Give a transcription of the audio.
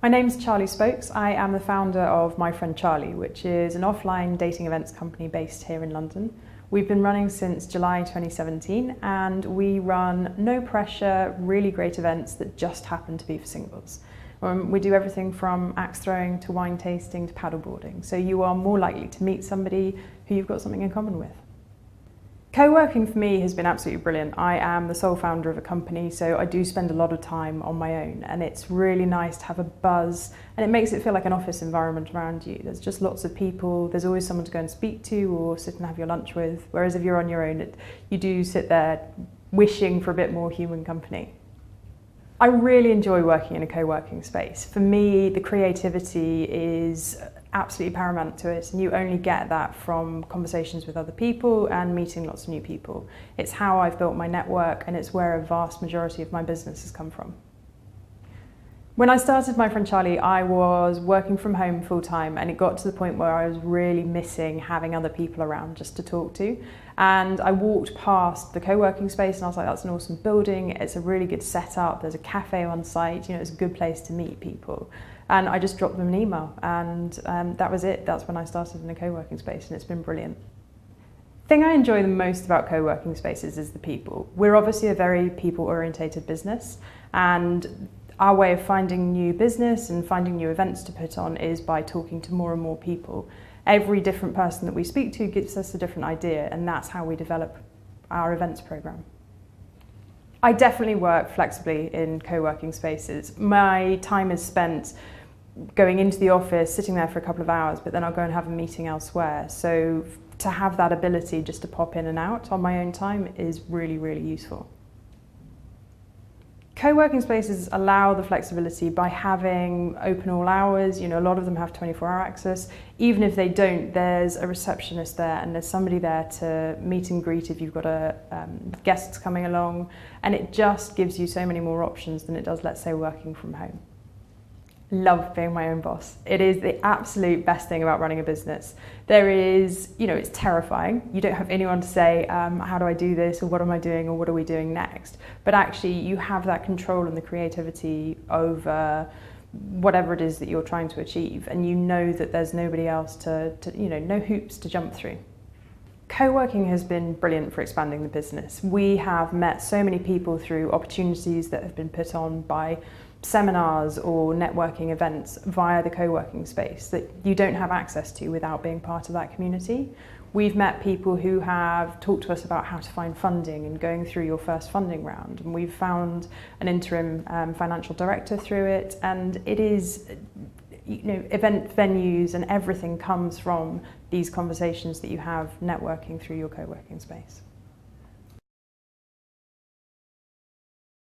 My name's Charlie Spokes. I am the founder of My Friend Charlie, which is an offline dating events company based here in London. We've been running since July 2017 and we run no pressure, really great events that just happen to be for singles. We do everything from axe throwing to wine tasting to paddleboarding, so you are more likely to meet somebody who you've got something in common with. Co-working for me has been absolutely brilliant. I am the sole founder of a company, so I do spend a lot of time on my own, and it's really nice to have a buzz, and it makes it feel like an office environment around you. There's just lots of people, there's always someone to go and speak to or sit and have your lunch with, whereas if you're on your own, you do sit there wishing for a bit more human company. I really enjoy working in a co-working space. For me, the creativity is absolutely paramount to it, and you only get that from conversations with other people and meeting lots of new people. It's how I've built my network, and it's where a vast majority of my business has come from. When I started My Friend Charlie, I was working from home full time, and it got to the point where I was really missing having other people around just to talk to. And I walked past the co-working space and I was like, that's an awesome building, it's a really good setup, there's a cafe on site, it's a good place to meet people. And I just dropped them an email, and that was it. That's when I started in a co-working space, and it's been brilliant. The thing I enjoy the most about co-working spaces is the people. We're obviously a very people-orientated business, and our way of finding new business and finding new events to put on is by talking to more and more people. Every different person that we speak to gives us a different idea, and that's how we develop our events program. I definitely work flexibly in co-working spaces. My time is spent going into the office, sitting there for a couple of hours, but then I'll go and have a meeting elsewhere. So to have that ability just to pop in and out on my own time is really, really useful. Co-working spaces allow the flexibility by having open all hours. A lot of them have 24-hour access. Even if they don't, there's a receptionist there and there's somebody there to meet and greet if you've got guests coming along. And it just gives you so many more options than it does, let's say, working from home. Love being my own boss. It is the absolute best thing about running a business. There is, it's terrifying. You don't have anyone to say, how do I do this, or what am I doing, or what are we doing next? But actually you have that control and the creativity over whatever it is that you're trying to achieve, and you know that there's nobody else no hoops to jump through. Co-working has been brilliant for expanding the business. We have met so many people through opportunities that have been put on by seminars or networking events via the co-working space that you don't have access to without being part of that community. We've met people who have talked to us about how to find funding and going through your first funding round, and we've found an interim financial director through it, and it is event venues and everything comes from these conversations that you have networking through your co-working space.